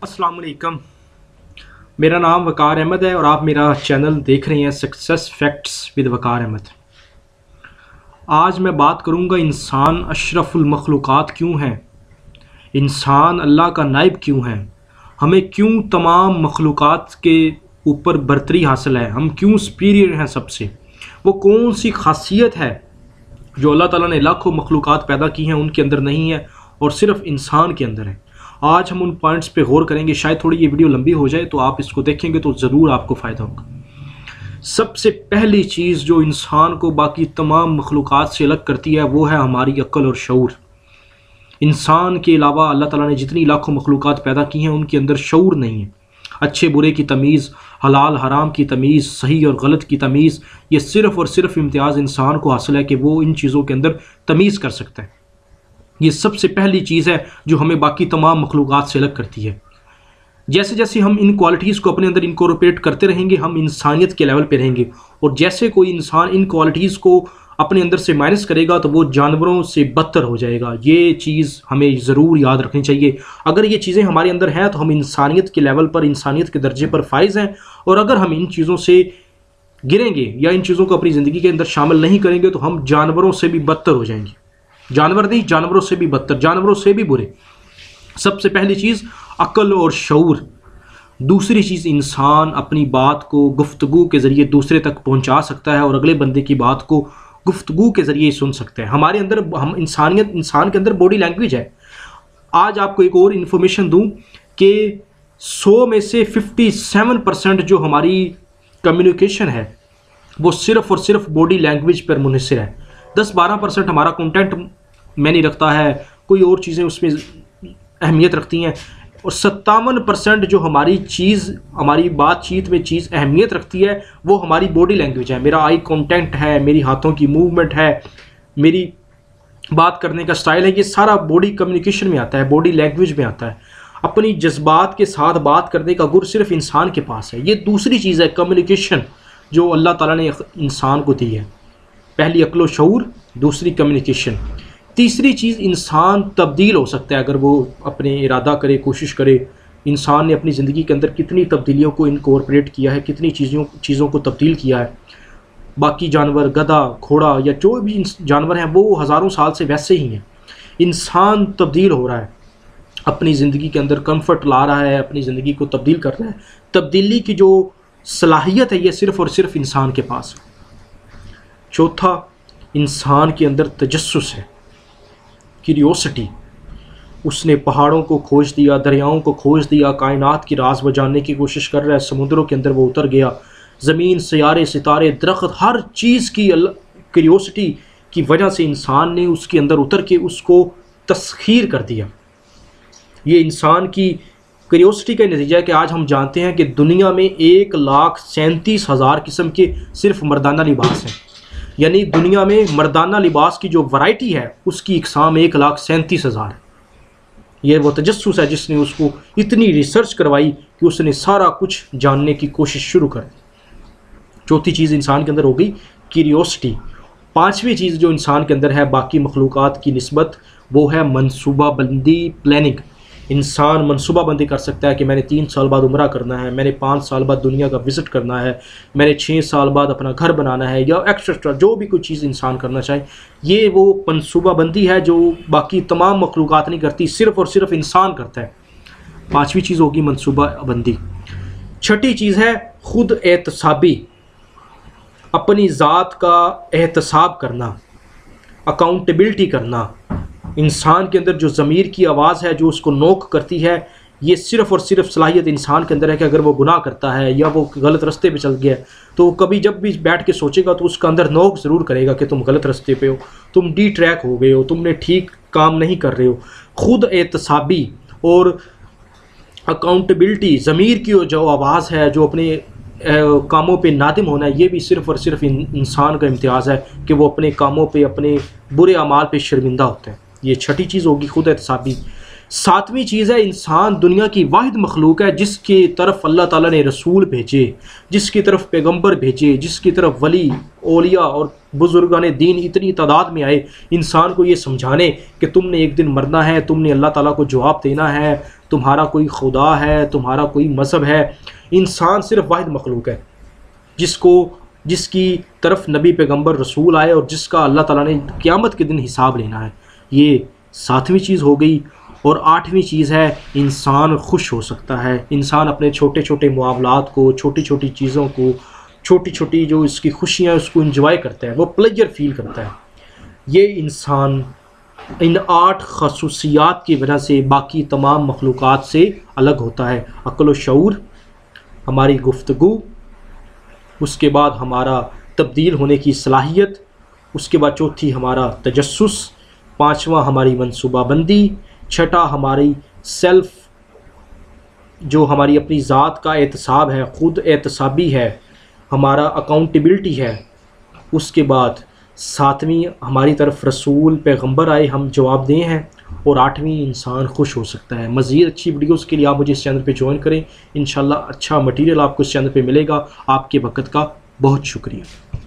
अस्सलाम वालेकुम। मेरा नाम वकार अहमद है और आप मेरा चैनल देख रहे हैं सक्सेस फैक्ट्स विद वकार अहमद। आज मैं बात करूंगा इंसान अशरफुल मखलूक़ात क्यों है, इंसान अल्लाह का नाइब क्यों है, हमें क्यों तमाम मखलूक़ात के ऊपर बरतरी हासिल है, हम क्यों सुपीरियर हैं सबसे, वो कौन सी खासियत है जो अल्लाह ताला ने लाखों मखलूक़ात पैदा की हैं उनके अंदर नहीं है और सिर्फ इंसान के अंदर है। आज हम उन पॉइंट्स पे गौर करेंगे। शायद थोड़ी ये वीडियो लंबी हो जाए तो आप इसको देखेंगे तो ज़रूर आपको फ़ायदा होगा। सबसे पहली चीज़ जो इंसान को बाकी तमाम मखलूक़ात से अलग करती है वो है हमारी अक्ल और शऊर। इंसान के अलावा अल्लाह ताला ने जितनी लाखों मखलूक़ात पैदा की हैं उनके अंदर शऊर नहीं है। अच्छे बुरे की तमीज़, हलाल हराम की तमीज़, सही और गलत की तमीज़, ये सिर्फ़ और सिर्फ इम्तियाज़ इंसान को हासिल है कि वो इन चीज़ों के अंदर तमीज़ कर सकता है। ये सबसे पहली चीज़ है जो हमें बाकी तमाम मखलूक़ात से अलग करती है। जैसे जैसे हम इन क्वालिटीज़ को अपने अंदर इनकॉर्पोरेट करते रहेंगे हम इंसानियत के लेवल पे रहेंगे, और जैसे कोई इंसान इन क्वालिटीज़ को अपने अंदर से माइनस करेगा तो वो जानवरों से बदतर हो जाएगा। ये चीज़ हमें ज़रूर याद रखनी चाहिए। अगर ये चीज़ें हमारे अंदर हैं तो हम इंसानियत के लेवल पर, इंसानियत के दर्जे पर फाइज हैं, और अगर हम इन चीज़ों से गिरेंगे या इन चीज़ों को अपनी ज़िंदगी के अंदर शामिल नहीं करेंगे तो हम जानवरों से भी बदतर हो जाएंगे। जानवर नहीं, जानवरों से भी बदतर, जानवरों से भी बुरे। सबसे पहली चीज़ अक्ल और शऊर। दूसरी चीज़, इंसान अपनी बात को गुफ्तगू के ज़रिए दूसरे तक पहुंचा सकता है और अगले बंदे की बात को गुफ्तगू के ज़रिए सुन सकते हैं। हमारे अंदर, हम इंसान के अंदर बॉडी लैंग्वेज है। आज आपको एक और इन्फॉर्मेशन दूं कि 100 में से 57% जो हमारी कम्युनिकेशन है वो सिर्फ़ और सिर्फ बॉडी लैंग्वेज पर मुनहसर है। 10-12% हमारा कंटेंट मैंने रखता है, कोई और चीज़ें उसमें अहमियत रखती हैं, और 57% जो हमारी चीज़, हमारी बातचीत में चीज़ अहमियत रखती है वो हमारी बॉडी लैंग्वेज है। मेरा आई कांटेक्ट है, मेरी हाथों की मूवमेंट है, मेरी बात करने का स्टाइल है, ये सारा बॉडी कम्युनिकेशन में आता है, बॉडी लैंग्वेज में आता है। अपनी जज्बात के साथ बात करने का गुर सिर्फ इंसान के पास है। ये दूसरी चीज़ है कम्युनिकेशन जो अल्लाह ताला ने इंसान को दी है। पहली अक्ल शऊर, दूसरी कम्युनिकेशन। तीसरी चीज़, इंसान तब्दील हो सकता है अगर वो अपने इरादा करे, कोशिश करे। इंसान ने अपनी ज़िंदगी के अंदर कितनी तब्दीलियों को इनकॉर्पोरेट किया है, कितनी चीज़ों को तब्दील किया है। बाकी जानवर, गधा, घोड़ा या जो भी जानवर हैं वो हज़ारों साल से वैसे ही हैं। इंसान तब्दील हो रहा है, अपनी ज़िंदगी के अंदर कंफर्ट ला रहा है, अपनी ज़िंदगी को तब्दील कर रहा है। तब्दीली की जो सलाहियत है ये सिर्फ़ और सिर्फ इंसान के पास है। चौथा, इंसान के अंदर तजस्सुस है, क्यूरियोसिटी। उसने पहाड़ों को खोज दिया, दरियाओं को खोज दिया, कायनात की राज वो जानने की कोशिश कर रहा है। समुद्रों के अंदर वो उतर गया, ज़मीन, सियारे, सितारे, दरख्त, हर चीज़ की क्यूरियोसिटी की वजह से इंसान ने उसके अंदर उतर के उसको तस्खीर कर दिया। ये इंसान की क्यूरियोसिटी का नतीजा है कि आज हम जानते हैं कि दुनिया में 1,37,000 किस्म के सिर्फ मर्दाना लिबास हैं। यानी दुनिया में मर्दाना लिबास की जो वैरायटी है उसकी इकसाम 1,37,000 है। ये वो तजस्सुस है जिसने उसको इतनी रिसर्च करवाई कि उसने सारा कुछ जानने की कोशिश शुरू कर दी। चौथी चीज़ इंसान के अंदर हो गई क्यूरियोसिटी। पांचवी चीज़ जो इंसान के अंदर है बाकी मखलूक़ात की निस्बत वो है मनसूबाबंदी, प्लानिंग। इंसान मनसूबाबंदी कर सकता है कि मैंने 3 साल बाद उम्रा करना है, मैंने 5 साल बाद दुनिया का विज़िट करना है, मैंने 6 साल बाद अपना घर बनाना है, या एक्स्ट्रा जो भी कोई चीज़ इंसान करना चाहे। ये वो मनसूबाबंदी है जो बाकी तमाम मखलूक़ात नहीं करती, सिर्फ़ और सिर्फ इंसान करता है। पाँचवीं चीज़ होगी मनसूबाबंदी। छठी चीज़ है खुद एहतसाबी, अपनी ज़ात का एहतसाब करना, अकाउंटेबिलिटी करना। इंसान के अंदर जो ज़मीर की आवाज़ है जो उसको नोक करती है, ये सिर्फ़ और सिर्फ सलाहियत इंसान के अंदर है कि अगर वो गुनाह करता है या वो गलत रास्ते पे चल गया तो कभी जब भी बैठ के सोचेगा तो उसका अंदर नोक ज़रूर करेगा कि तुम गलत रास्ते पे हो, तुम डी ट्रैक हो गए हो, तुमने ठीक काम नहीं कर रहे हो। खुद एहतसाबी और अकाउंटेबिलिटी, ज़मीर की जो आवाज़ है, जो अपने कामों पे नादिम होना है, ये भी सिर्फ़ और सिर्फ इंसान का इम्तियाज़ है कि वो अपने कामों पे, अपने बुरे अमाल पे शर्मिंदा होते हैं। ये छठी चीज़ होगी खुद एहतसाबी। सातवीं चीज़ है इंसान दुनिया की वाहिद मखलूक है जिसकी तरफ अल्लाह ताला ने रसूल भेजे, जिसकी तरफ पैगंबर भेजे, जिसकी तरफ वली, औलिया और बुजुर्गान दीन इतनी तादाद में आए इंसान को ये समझाने कि तुमने एक दिन मरना है, तुमने अल्लाह ताला को जवाब देना है, तुम्हारा कोई खुदा है, तुम्हारा कोई मज़हब है। इंसान सिर्फ वाहिद मखलूक है जिसकी तरफ नबी पैगंबर रसूल आए और जिसका अल्लाह ताला ने क़यामत के दिन हिसाब लेना है। ये 7वीं चीज़ हो गई। और 8वीं चीज़ है, इंसान खुश हो सकता है। इंसान अपने छोटे छोटे मामलात को, छोटी छोटी चीज़ों को, छोटी छोटी जो इसकी खुशियाँ उसको इंजॉय करता है, वो प्लेजर फील करता है। ये इंसान इन 8 खसूसियात की वजह से बाकी तमाम मखलूक़ात से अलग होता है। अक्ल व शऊर, हमारी गुफ्तगू, उसके बाद हमारा तब्दील होने की सलाहियत, उसके बाद चौथी हमारा तजस्सुस, 5वां हमारी मनसूबाबंदी, 6ठा हमारी सेल्फ़ जो हमारी अपनी ज़ात का एहतसाब है, ख़ुद एहतसाबी है, हमारा अकाउंटेबिलिटी है। उसके बाद 7वीं हमारी तरफ रसूल पैगंबर आए, हम जवाब दें हैं। और 8वीं इंसान खुश हो सकता है। मज़ीद अच्छी वीडियोज़ के लिए आप मुझे इस चैनल पे ज्वाइन करें। इंशाल्लाह अच्छा मटीरियल आपको इस चैनल पे मिलेगा। आपके वक़्त का बहुत शुक्रिया।